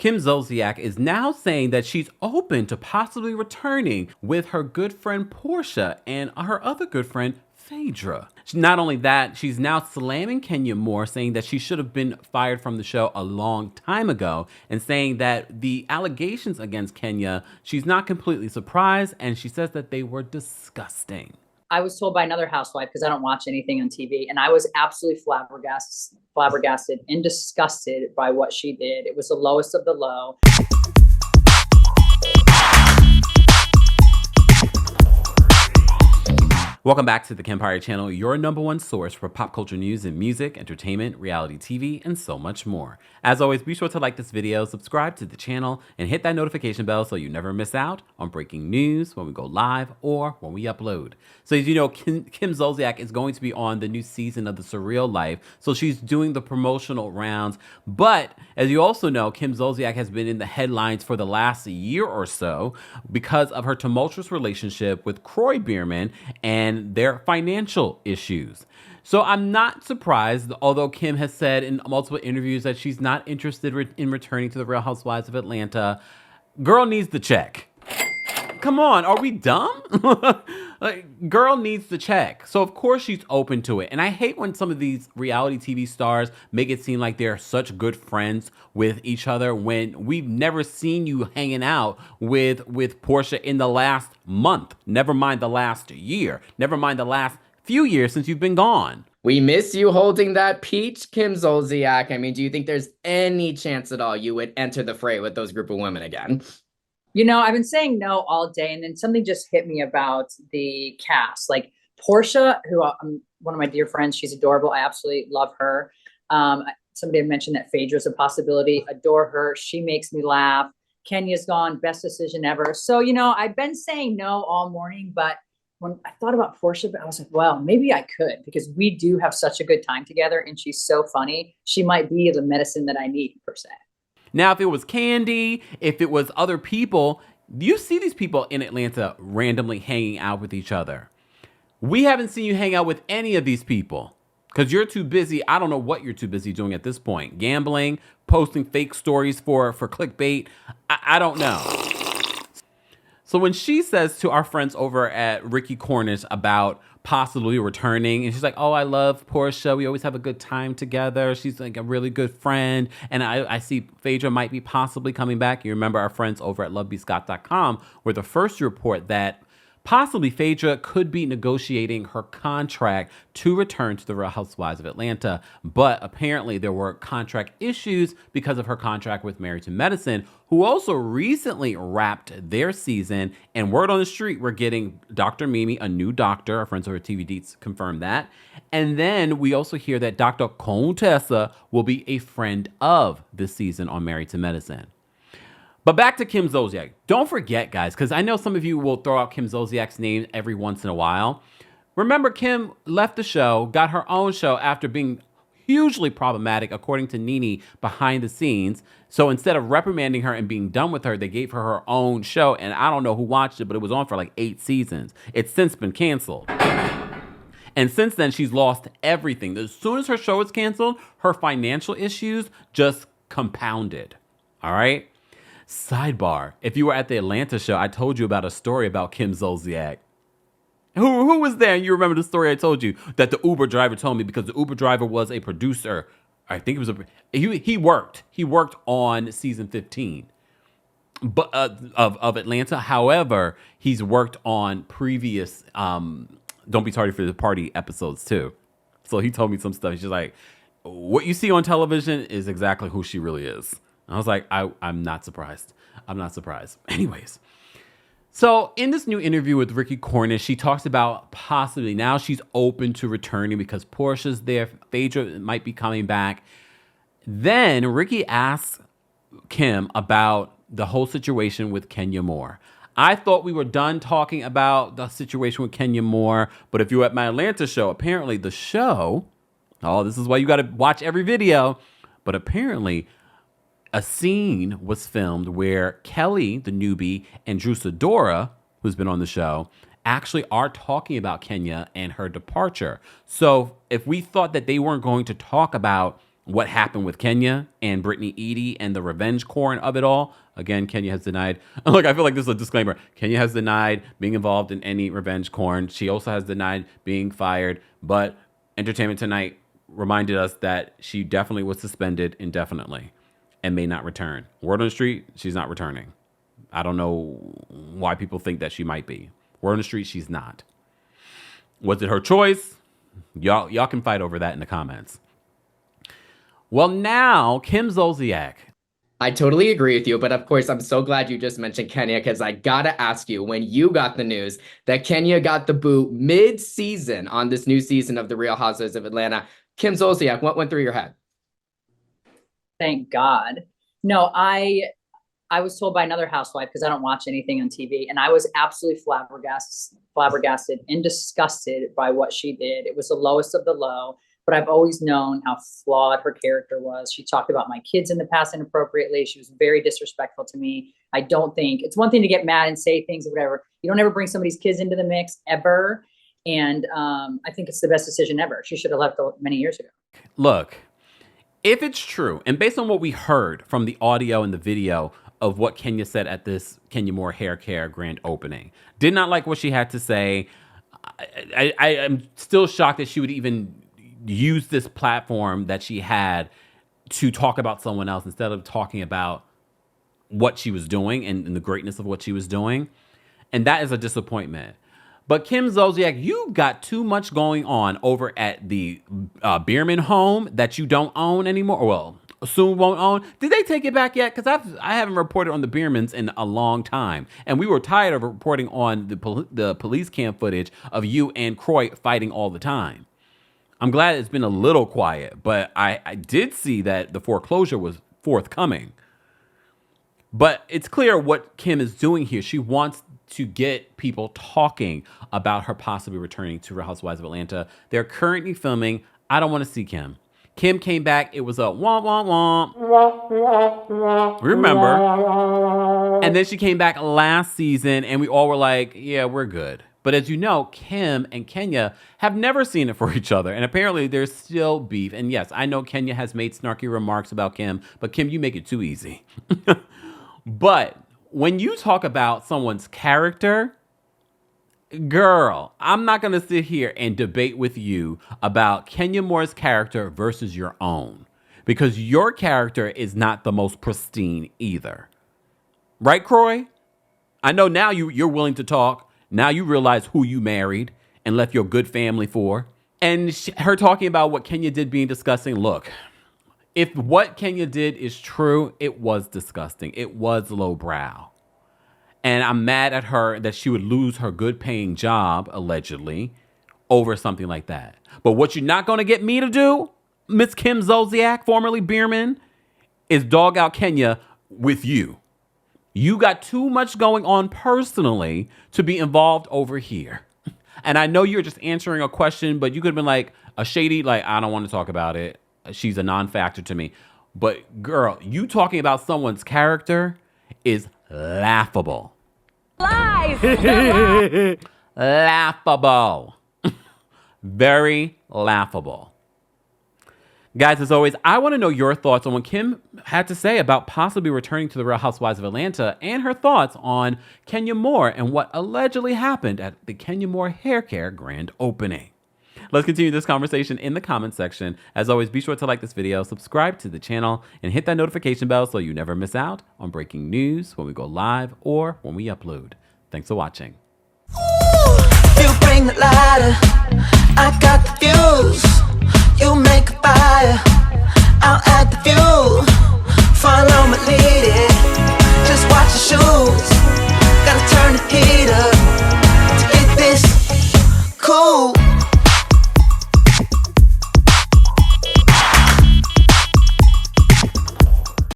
Kim Zolciak is now saying that she's open to possibly returning with her good friend Porsha and her other good friend Phaedra. Not only that, she's now slamming Kenya Moore, saying that she should have been fired from the show a long time ago, and saying that the allegations against Kenya, she's not completely surprised, and she says that they were disgusting. I was told by another housewife, because I don't watch anything on TV, and I was absolutely flabbergasted and disgusted by what she did. It was the lowest of the low. Welcome back to the Kempire channel, your #1 source for pop culture news and music, entertainment, reality TV, and so much more. As always, be sure to like this video, subscribe to the channel, and hit that notification bell so you never miss out on breaking news when we go live or when we upload. So as you know, Kim Zolciak is going to be on the new season of the Surreal Life, so she's doing the promotional rounds. But as you also know, Kim Zolciak has been in the headlines for the last year or so because of her tumultuous relationship with RHOA and their financial issues. So I'm not surprised, although Kim has said in multiple interviews that she's not interested in returning to the Real Housewives of Atlanta. Girl needs the check. Come on, are we dumb? Like, girl needs the check. So of course she's open to it. And I hate when some of these reality TV stars make it seem like they're such good friends with each other when we've never seen you hanging out with Porsha in the last month. Never mind the last year. Never mind the last few years since you've been gone. We miss you holding that peach, Kim Zolciak. I mean, do you think there's any chance at all you would enter the fray with those group of women again? You know, I've been saying no all day, and then something just hit me about the cast. Like Porsha, who one of my dear friends, she's adorable. I absolutely love her. Somebody had mentioned that Phaedra's a possibility. Adore her. She makes me laugh. Kenya's gone. Best decision ever. So, you know, I've been saying no all morning, but when I thought about Porsha, I was like, well, maybe I could, because we do have such a good time together, and she's so funny. She might be the medicine that I need, per se. Now, if it was Candy, if it was other people, you see these people in Atlanta randomly hanging out with each other. We haven't seen you hang out with any of these people because you're too busy. I don't know what you're too busy doing at this point. Gambling, posting fake stories for clickbait. I don't know. So when she says to our friends over at Ricky Cornish about possibly returning, and she's like, oh, I love Porsha. We always have a good time together. She's like a really good friend. And I see Phaedra might be possibly coming back. You remember our friends over at lovebescott.com were the first to report that possibly Phaedra could be negotiating her contract to return to the Real Housewives of Atlanta. But apparently there were contract issues because of her contract with Married to Medicine, who also recently wrapped their season. And word on the street, we're getting Dr. Mimi, a new doctor. Our friends over at TV Deets confirmed that. And then we also hear that Dr. Contessa will be a friend of this season on Married to Medicine. But back to Kim Zolciak. Don't forget, guys, because I know some of you will throw out Kim Zolciak's name every once in a while. Remember, Kim left the show, got her own show after being hugely problematic, according to Nene, behind the scenes. So instead of reprimanding her and being done with her, they gave her her own show. And I don't know who watched it, but it was on for like 8 seasons. It's since been canceled. And since then, she's lost everything. As soon as her show was canceled, her financial issues just compounded. All right? Sidebar, if you were at the Atlanta show, I told you about a story about Kim Zolciak. Who was there? And you remember the story I told you that the Uber driver told me, because the Uber driver was a producer. I think it was he worked on season 15 but of Atlanta. However, he's worked on previous Don't Be Tardy for the Party episodes too. So he told me some stuff. She's like, what you see on television is exactly who she really is. I was like, I'm not surprised. I'm not surprised. Anyways, so in this new interview with Ricky Cornish, she talks about possibly now she's open to returning because Porsha's there. Phaedra might be coming back. Then Ricky asks Kim about the whole situation with Kenya Moore. I thought we were done talking about the situation with Kenya Moore, but if you're at my Atlanta show, apparently the show, oh, this is why you got to watch every video, but apparently a scene was filmed where Kelly, the newbie, and Drew Sidora, who's been on the show, actually are talking about Kenya and her departure. So if we thought that they weren't going to talk about what happened with Kenya and Brittany Eady and the revenge corn of it all. Again, Kenya has denied. Look, I feel like this is a disclaimer. Kenya has denied being involved in any revenge corn. She also has denied being fired. But Entertainment Tonight reminded us that she definitely was suspended indefinitely and may not return. Word on the street, she's not returning. I don't know why people think that she might be. Word on the street, she's not. Was it her choice? Y'all can fight over that in the comments. Well, now, Kim Zolciak. I totally agree with you, but of course, I'm so glad you just mentioned Kenya because I gotta ask you, when you got the news that Kenya got the boot mid-season on this new season of The Real Housewives of Atlanta, Kim Zolciak, what went through your head? Thank God. No, I was told by another housewife, because I don't watch anything on TV, and I was absolutely flabbergasted and disgusted by what she did. It was the lowest of the low, but I've always known how flawed her character was. She talked about my kids in the past inappropriately. She was very disrespectful to me. I don't think it's one thing to get mad and say things or whatever. You don't ever bring somebody's kids into the mix ever. And I think it's the best decision ever. She should have left many years ago. Look, if it's true, and based on what we heard from the audio and the video of what Kenya said at this Kenya Moore hair care grand opening, did not like what she had to say. I am still shocked that she would even use this platform that she had to talk about someone else instead of talking about what she was doing and the greatness of what she was doing. And that is a disappointment. But Kim Zolciak, you got too much going on over at the Biermann home that you don't own anymore. Well, soon won't own. Did they take it back yet? Because I haven't reported on the Biermanns in a long time. And we were tired of reporting on the police cam footage of you and Croy fighting all the time. I'm glad it's been a little quiet, but I did see that the foreclosure was forthcoming. But it's clear what Kim is doing here. She wants to get people talking about her possibly returning to Real Housewives of Atlanta. They're currently filming. I don't want to see Kim. Kim came back. It was a womp, womp, womp. Remember? And then she came back last season, and we all were like, yeah, we're good. But as you know, Kim and Kenya have never seen it for each other. And apparently there's still beef. And yes, I know Kenya has made snarky remarks about Kim, but Kim, you make it too easy. But when you talk about someone's character, girl, I'm not going to sit here and debate with you about Kenya Moore's character versus your own, because your character is not the most pristine either. Right, Croy? I know now you're willing to talk. Now you realize who you married and left your good family for. And her talking about what Kenya did being disgusting. Look, if what Kenya did is true, it was disgusting. It was lowbrow. And I'm mad at her that she would lose her good paying job, allegedly, over something like that. But what you're not going to get me to do, Miss Kim Zolciak, formerly Biermann, is dog out Kenya with you. You got too much going on personally to be involved over here. And I know you're just answering a question, but you could have been like a shady, like, I don't want to talk about it. She's a non-factor to me. But girl, you talking about someone's character is laughable. Lies! Laughable. Very laughable. Guys, as always, I want to know your thoughts on what Kim had to say about possibly returning to the Real Housewives of Atlanta and her thoughts on Kenya Moore and what allegedly happened at the Kenya Moore hair care grand opening. Let's continue this conversation in the comment section. As always, be sure to like this video, subscribe to the channel, and hit that notification bell so you never miss out on breaking news when we go live or when we upload. Thanks for watching.